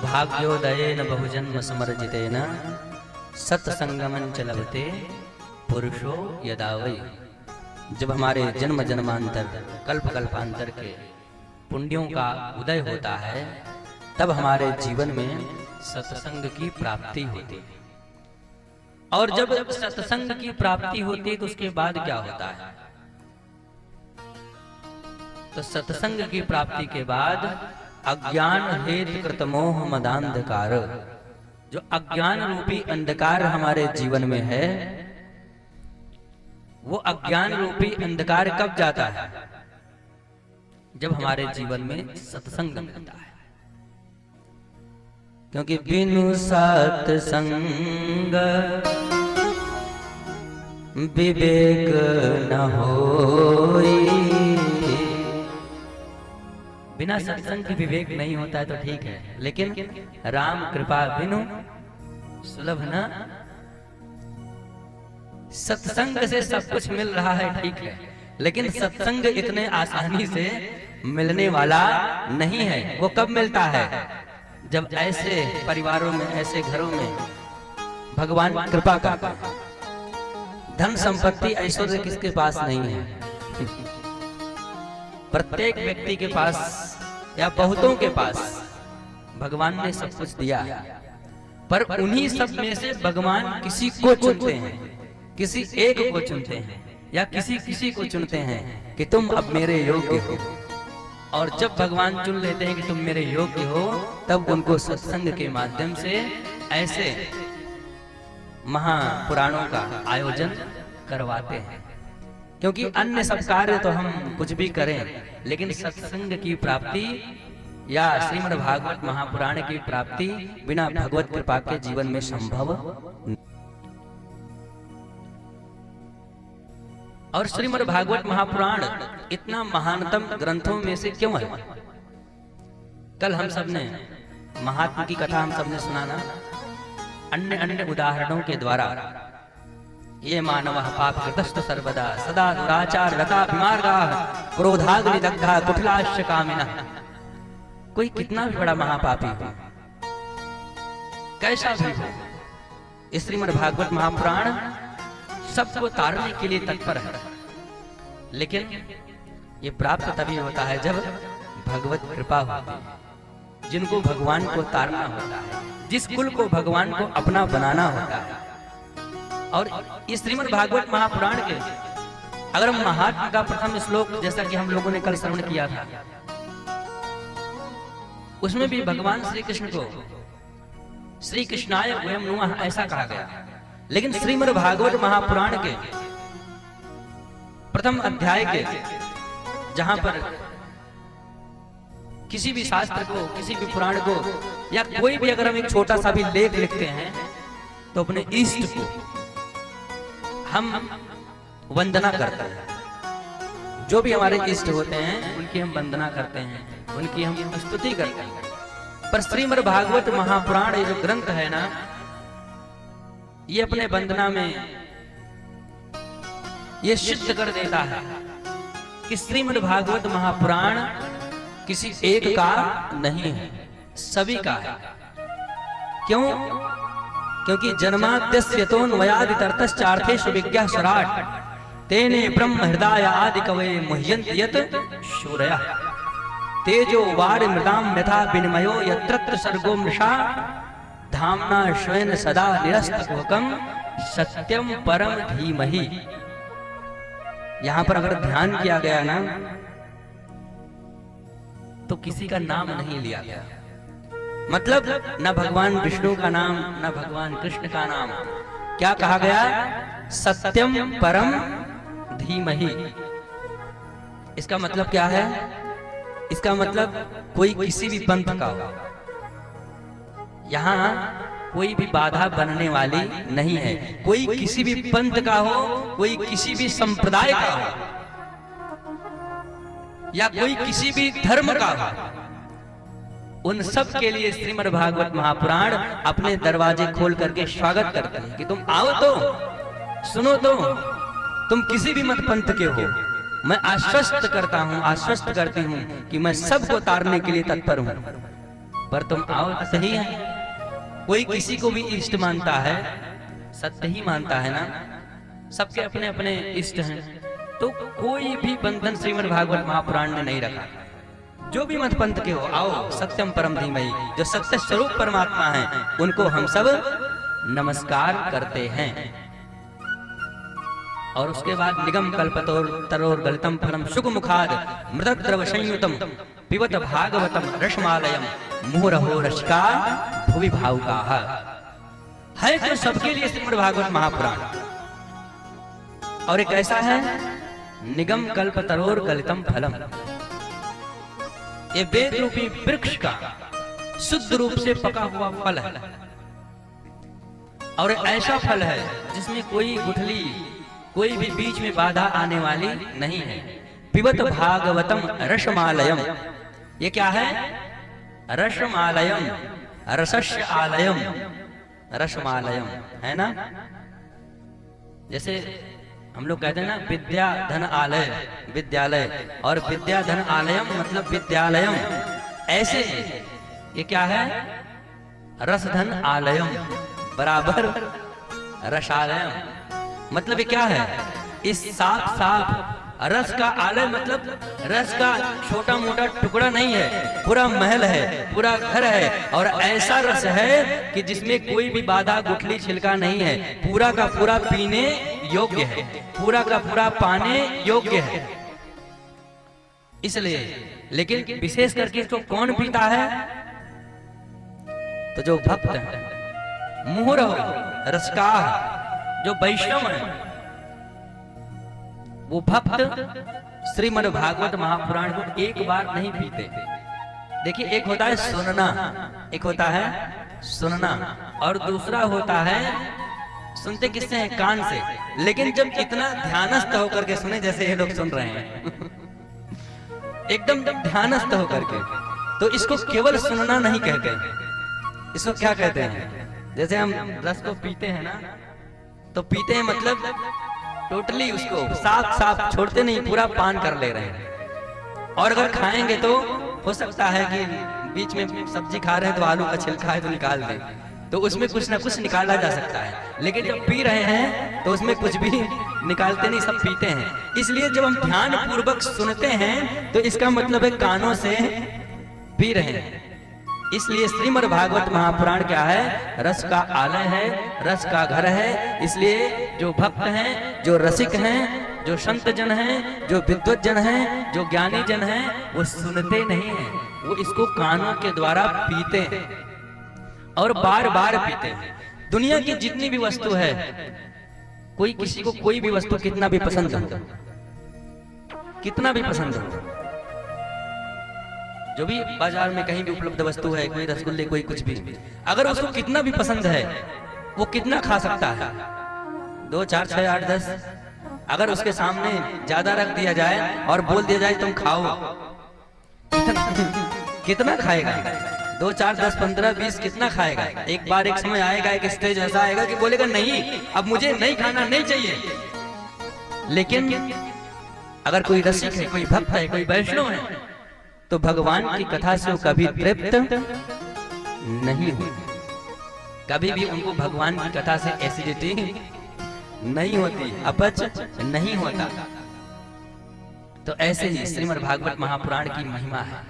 भाग्योदयेन बहुजन्म समर्जितेन सत्संगमं च लभते पुरुषो यदा वै। जब हमारे जन्म जन्मांतर कल्प कल्पांतर के पुण्यों का उदय होता है, तब हमारे जीवन में सत्संग की प्राप्ति होती है। और जब सत्संग की प्राप्ति होती है तो उसके बाद क्या होता है? तो सत्संग की प्राप्ति के बाद अज्ञान हेतु कृत मोह मदांधकार, जो अज्ञान रूपी अंधकार हमारे जीवन में है, वो अज्ञान रूपी अंधकार कब जाता है? जब हमारे जीवन में सत्संग मिलता है। क्योंकि बिनु सत्संग विवेक न होई। बिना सत्संग की विवेक नहीं होता है तो ठीक है, लेकिन राम कृपा बिनु सुलभ न। सत्संग से सब कुछ मिल रहा है, ठीक है, लेकिन सत्संग इतने आसानी से मिलने वाला नहीं है। वो कब मिलता है? जब ऐसे परिवारों में, ऐसे घरों में भगवान कृपा करता है। धन संपत्ति ऐश्वर्य किसके पास नहीं है? प्रत्येक व्यक्ति के पास या बहुतों के पास भगवान ने सब कुछ दिया है, पर उन्हीं सब में से भगवान किसी को चुनते हैं, किसी एक को चुनते हैं, या किसी को चुनते हैं कि तुम अब मेरे योग्य हो। और जब भगवान चुन लेते हैं कि तुम मेरे योग्य हो, तब उनको सत्संग के माध्यम से ऐसे महापुराणों का आयोजन करवाते हैं। क्योंकि अन्य सब कार्य तो हम कुछ भी करें, लेकिन सत्संग की प्राप्ति या श्रीमद् भागवत महापुराण की प्राप्ति बिना भगवत कृपा के जीवन में संभव नहीं। और श्रीमद् भागवत महापुराण इतना महानतम ग्रंथों में से क्यों है? कल हम सब ने महात्मा की कथा हम सब ने सुना ना, अन्य अन्य उदाहरणों के द्वारा। ये मानव पाप कृतस्त सर्वदा सदा दुराचार रताभिमार्गा क्रोधाग्नि दग्धा कुटिलाश्च कामिनः। कोई कितना भी बड़ा महापापी हो, कैसा भी हो, श्रीमद् भागवत महापुराण सबको तारने के लिए तत्पर है। लेकिन ये प्राप्त तभी होता है जब भगवत कृपा होती है। जिनको भगवान को तारना होता है, जिस कुल को भगवान को अपना बनाना होता है। और इस श्रीमद् भागवत महापुराण के अगर हम महात्मा का प्रथम श्लोक, जैसा कि हम लोगों ने कल श्रवण किया था, उसमें भी भगवान श्री कृष्ण को श्री कृष्णाय वयम् नुमः ऐसा कहा गया। लेकिन श्रीमद् भागवत महापुराण के प्रथम अध्याय के, जहां पर किसी भी शास्त्र को, किसी भी पुराण को, या कोई भी अगर हम एक छोटा सा भी लेख लिखते हैं, तो अपने इष्ट को हम वंदना करते हैं। जो भी हमारे इष्ट होते हैं उनकी हम वंदना करते हैं, उनकी हम स्तुति करते हैं। पर श्रीमद् भागवत महापुराण ये जो ग्रंथ है ना, ये अपने वंदना में ये सिद्ध कर देता है कि श्रीमद् भागवत महापुराण किसी एक का नहीं है, सभी का है। क्यों? क्योंकि जन्माद्यस्यतोऽन्वयादितरतश्चार्थेषु विज्ञः स्वराट् तेने ब्रह्म हृदय आदि कवये मुह्यन्ति यत् शूरयः तेजो वारि मृदां यथा विनिमयो यत्र सर्गो मृषा धाम्ना श्वेन सदा निरस्तकुहकं सत्यम परम धीमहि। यहां पर अगर ध्यान किया गया ना, तो किसी का नाम नहीं लिया गया। मतलब न भगवान विष्णु का नाम, न भगवान कृष्ण का नाम। क्या कहा गया? सत्यम परम धीमहि। इसका मतलब क्या है? इसका मतलब कोई किसी भी पंथ का हो, यहाँ कोई भी बाधा बनने वाली नहीं है। कोई किसी भी पंथ का हो, कोई किसी भी संप्रदाय का हो, या कोई किसी भी धर्म का हो, उन सब के लिए श्रीमद् भागवत महापुराण अपने दरवाजे खोल करके स्वागत करते हैं कि तुम आओ तो सुनो तो। तुम किसी भी मत पंथ के हो, मैं आश्वस्त करता हूं, आश्वस्त करती हूं कि मैं सबको तारने के लिए तत्पर हूं। पर तुम आओ सही है। कोई किसी को भी इष्ट मानता है, सत्य ही मानता है ना, सबके अपने अपने इष्ट हैं, तो कोई भी बंधन श्रीमद् भागवत महापुराण ने नहीं रखा। जो भी मत पंथ के हो, आओ सत्यम परम धीमहि, जो सत्य स्वरूप परमात्मा है उनको हम सब नमस्कार करते हैं। और उसके बाद निगम कल्पतोर तरोर गलितम फलम शुक मुखाद मृत द्रव संयुतम पिबत भागवतम रसमालयम मुहुरहो रसिका भुवि भावुकाः है जो सबके लिए श्रीमद् भागवत महापुराण। और एक ऐसा है निगम कल्पतरोर गलितम फलम, ये वेद रूपी वृक्ष का शुद्ध रूप से पका हुआ फल है। और ऐसा फल है जिसमें कोई गुठली, कोई भी बीच में बाधा आने वाली नहीं है। पिबत भागवतम रसमालयम, ये क्या है? रसमालयम, रसस्य आलयम, रसमालयम है ना। जैसे हम लोग कहते हैं ना विद्या धन आलय, विद्यालय, और विद्या धन आलयम मतलब विद्यालयम। ऐसे ये क्या है? रस धन आलयम बराबर रसालयम। मतलब ये क्या है? इस साफ साफ रस का आलय मतलब रस का छोटा मोटा टुकड़ा नहीं है, पूरा महल है, पूरा घर है। और ऐसा रस है कि जिसमें कोई भी बाधा गुठली छिलका नहीं है, पूरा का पूरा पीने योग्य है, पूरा का पूरा पाने योग्य है। इसलिए लेकिन विशेष करके इसको कौन पीता है? तो जो भक्त है, मुहुरहो रसिकाः, जो वैष्णव है, वो भक्त श्रीमद् भागवत महापुराण को एक बार नहीं पीते। देखिए, एक होता है सुनना, एक होता है सुनना, और दूसरा होता है सुनते किससे हैं? कान से। लेकिन जब इतना ध्यानस्थ होकर के सुने, जैसे ये लोग सुन रहे हैं एकदम ध्यानस्थ होकर के, तो इसको केवल सुनना नहीं कहते, इसको क्या कहते हैं? जैसे हम रस को पीते हैं ना, तो पीते हैं मतलब टोटली उसको साफ साफ छोड़ते नहीं, पूरा पान कर ले रहे हैं। और अगर खाएंगे तो हो सकता है कि बीच में सब्जी खा रहे हैं तो आलू का छिलका है तो निकाल दें, तो उसमें कुछ ना कुछ निकाला जा सकता है। लेकिन जब पी रहे हैं तो उसमें कुछ भी निकालते नहीं, सब पीते हैं। इसलिए जब हम ध्यान पूर्वक सुनते हैं तो इसका मतलब है कानों से पी रहे हैं। इसलिए श्रीमद् भागवत महापुराण क्या है? रस का आलय है, रस का घर है। इसलिए जो भक्त हैं, जो रसिक हैं, जो संत जन हैं, जो विद्वत जन हैं, जो ज्ञानी जन हैं, वो सुनते नहीं हैं, वो इसको कानों के द्वारा पीते हैं और बार बार पीते हैं। दुनिया की जितनी भी वस्तु है, कोई किसी को कोई भी वस्तु कितना भी पसंद हो, कितना भी पसंद हो, जो भी बाजार में कहीं भी उपलब्ध वस्तु है, कोई रसगुल्ले, कोई कुछ भी, अगर उसको कितना भी पसंद है, वो कितना खा सकता है? 2, 4, 6, 8, 10। अगर उसके सामने ज्यादा रख दिया जाए और बोल दिया जाए तुम खाओ, कितना खाएगा? 2, 4, 10, 15, 20 कितना खाएगा? एक बार एक समय आएगा, एक स्टेज ऐसा आएगा कि बोलेगा नहीं, अब मुझे नहीं खाना, नहीं चाहिए। लेकिन अगर कोई रसिक है, कोई भक्त है, कोई वैष्णव है, तो भगवान की कथा से वो कभी तृप्त नहीं हुई, कभी भी उनको भगवान की कथा से एसिडिटी नहीं होती, अपच नहीं होता। तो ऐसे ही श्रीमद् भागवत महापुराण की महिमा है।